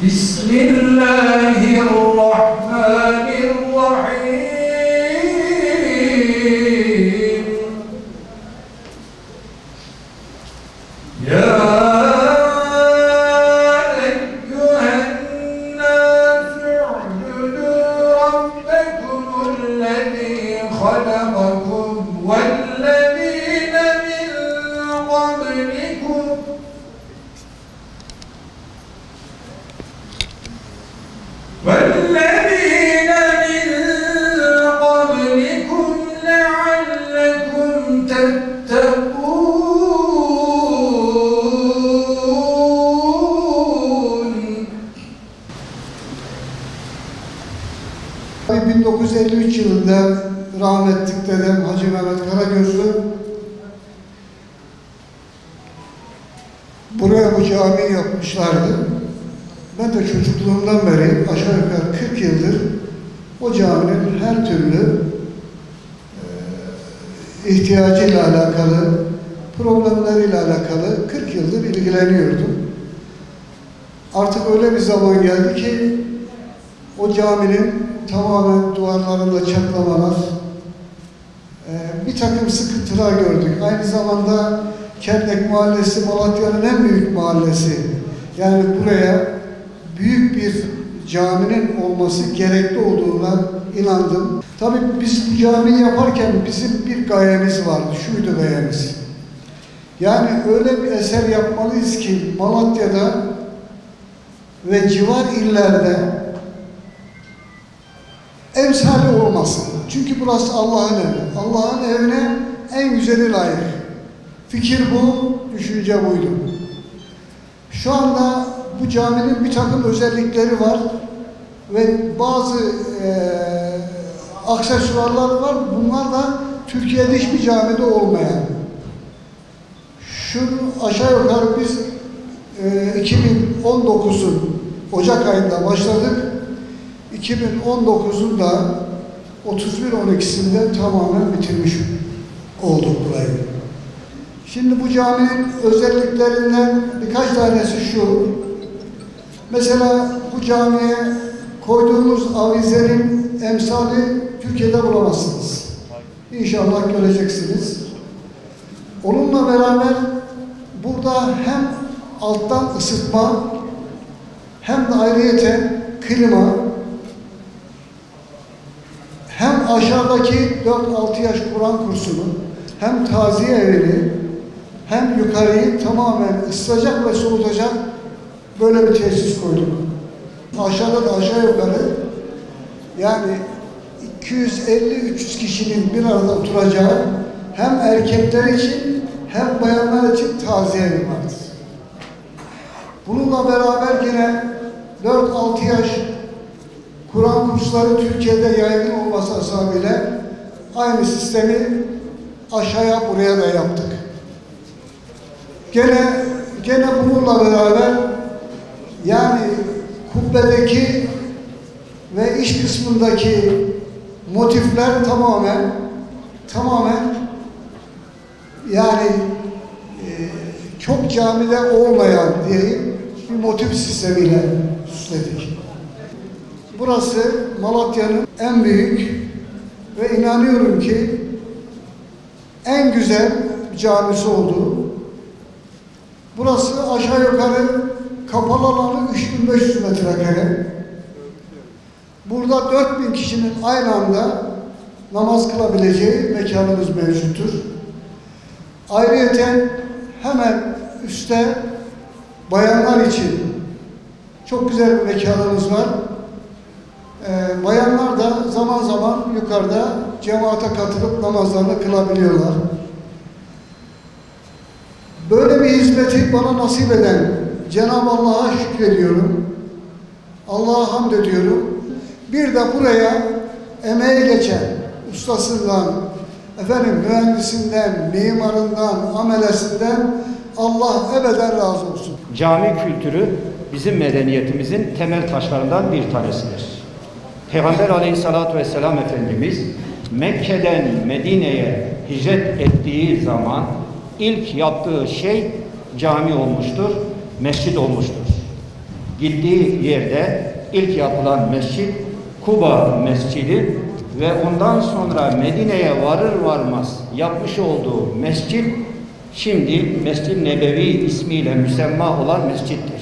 Bismillahirrahmanirrahim. Ya eyyühennâsü u'budu rabbekumüllezî halakakum vellezîne min qablikum وَالَّذِينَ مِنْ قَبْلِكُمْ لَعَلَّكُمْ تَتَّقُونَ. 1953 yılında rahmetli dedem Hacı Mehmet Karagözlü buraya bu camiyi yapmışlardı. Ben de çocukluğumdan beri aşağı yukarı 40 yıldır o caminin her türlü ihtiyacıyla alakalı, problemleriyle alakalı 40 yıldır ilgileniyordum. Artık öyle bir zaman geldi ki o caminin tamamen duvarlarında çatlamalar, bir takım sıkıntılar gördük. Aynı zamanda Kendek Mahallesi Malatya'nın en büyük mahallesi. Yani buraya büyük bir caminin olması gerekli olduğuna inandım. Tabii biz bu camiyi yaparken bizim bir gayemiz vardı, şuydu gayemiz. Yani öyle bir eser yapmalıyız ki Malatya'da ve civar illerde emsali olmasın. Çünkü burası Allah'ın evi. Allah'ın evine en güzeli layık. Fikir bu, düşünce buydu. Şu anda bu caminin bir takım özellikleri var ve bazı aksesuarlar var. Bunlar da Türkiye'de hiçbir camide olmayan. Şunu aşağı yukarı biz 2019'un Ocak ayında başladık. 2019'un da 31-12'sinde tamamen bitirmiş olduk burayı. Şimdi bu caminin özelliklerinden birkaç tanesi şu. Mesela bu camiye koyduğumuz avizenin emsali Türkiye'de bulamazsınız. İnşallah göreceksiniz. Onunla beraber burada hem alttan ısıtma hem de ayrıyeten klima, hem aşağıdaki 4-6 yaş Kur'an kursunu, hem taziye evini, hem yukarıyı tamamen ısıtacak ve soğutacak böyle bir tesis koyduk. Aşağıda da aşağı yukarı yani 250-300 kişinin bir arada oturacağı hem erkekler için hem bayanlar için taziye evi vardır. Bununla beraber yine 4-6 yaş Kur'an kursları Türkiye'de yaygın olması hasebiyle aynı sistemi aşağıya buraya da yaptık. Gene bununla beraber yani kubbedeki ve iç kısmındaki motifler tamamen yani çok camide olmayan diyeyim bir motif sistemiyle süsledik. Burası Malatya'nın en büyük ve inanıyorum ki en güzel camisi oldu. Burası aşağı yukarı kapalı alanı 3500 metrekare. Burada 4000 kişinin aynı anda namaz kılabileceği mekanımız mevcuttur. Ayrıyeten hemen üstte bayanlar için çok güzel bir mekanımız var. Bayanlar da zaman zaman yukarıda cemaate katılıp namazlarını kılabiliyorlar. Böyle bir hizmeti bana nasip eden Cenab-ı Allah'a şükrediyorum. Allah'a hamd ediyorum. Bir de buraya emeği geçen ustasından, mühendisinden, mimarından, amelesinden Allah ebeden razı olsun. Cami kültürü bizim medeniyetimizin temel taşlarından bir tanesidir. Peygamber Aleyhisselatü Vesselam Efendimiz Mekke'den Medine'ye hicret ettiği zaman ilk yaptığı şey cami olmuştur, mescid olmuştur. Gittiği yerde ilk yapılan mescid Kuba Mescidi ve ondan sonra Medine'ye varır varmaz yapmış olduğu mescid şimdi Mescid-i Nebevi ismiyle müsemma olan mescittir.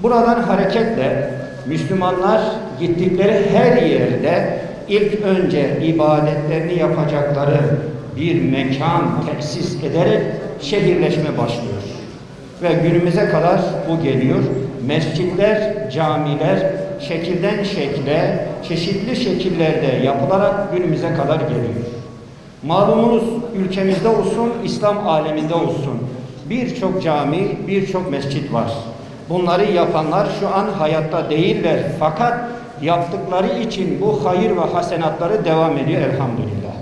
Buradan hareketle Müslümanlar gittikleri her yerde ilk önce ibadetlerini yapacakları bir mekan tesis ederek şehirleşme başlıyor. Ve günümüze kadar bu geliyor. Mescitler, camiler şekilden şekle, çeşitli şekillerde yapılarak günümüze kadar geliyor. Malumunuz ülkemizde olsun, İslam aleminde olsun birçok cami, birçok mescit var. Bunları yapanlar şu an hayatta değiller. Fakat yaptıkları için bu hayır ve hasenatları devam ediyor elhamdülillah.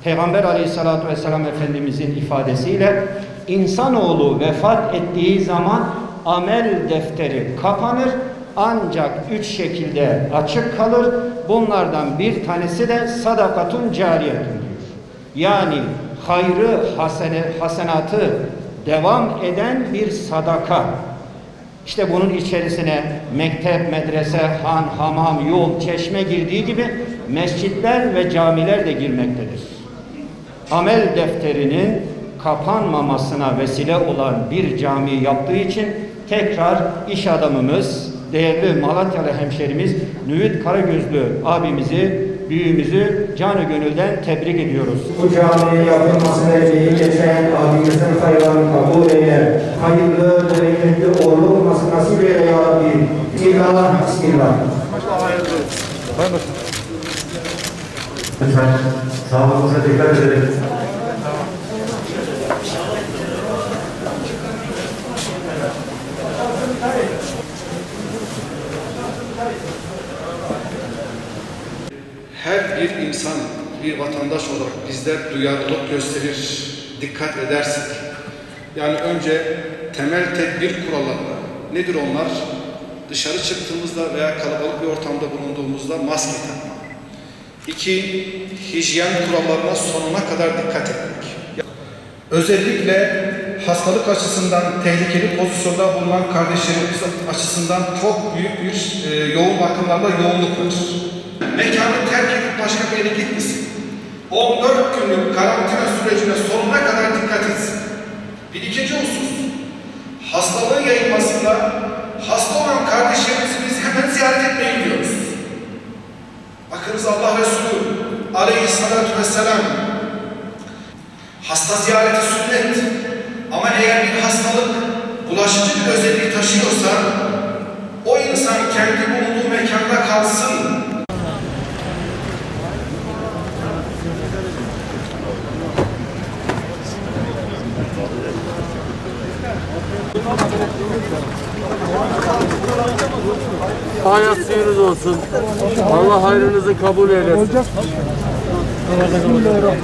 Peygamber Aleyhisselatü Vesselam Efendimizin ifadesiyle insanoğlu vefat ettiği zaman amel defteri kapanır ancak 3 şekilde açık kalır. Bunlardan bir tanesi de sadakatun cariyetun diyor. Yani hayrı, hasenatı devam eden bir sadaka. İşte bunun içerisine mektep, medrese, han, hamam, yol, çeşme girdiği gibi mescitler ve camiler de girmektedir. Amel defterinin kapanmamasına vesile olan bir cami yaptığı için tekrar iş adamımız, değerli Malatyalı hemşerimiz Nüvit Karagözlü abimizi, büyüğümüzü canı gönülden tebrik ediyoruz. Bu caminin yapılmasına emeği geçen abimizin hayranı kabul eyle. Hayırlı, bereketli, uğurlu olması nasip eyle ya Rabbi. İllallah, bismillah. Lütfen sağlığımıza dikkat edelim. Her bir insan, bir vatandaş olarak bizler duyarlılık gösterir, dikkat edersek. Yani önce temel tedbir kuralları. Nedir onlar? Dışarı çıktığımızda veya kalabalık bir ortamda bulunduğumuzda maske takma. 2. Hijyen kurallarına sonuna kadar dikkat etmek. Özellikle hastalık açısından tehlikeli pozisyonda bulunan kardeşlerimiz açısından çok büyük bir yoğun bakımlarla yoğunluk var. Mekanı terk edip başka bir yere gitmesin. 14 günlük karantina sürecine sonuna kadar dikkat etsin. Bir ikinci husus, hastalığın yayılmasında hasta olan kardeşlerimizi biz hemen ziyaret etmeye gidiyoruz. Bakınız Allah Resulü Aleyhisselatü Vesselam hasta ziyareti sünnet ama eğer bir hastalık bulaşıcı bir özelliği taşıyorsa o insan kendi bulunduğu mekanda kalsın. Hayat suyunuz olsun. Allah hayrınızı kabul eylesin. Bismillahirrahmanirrahim.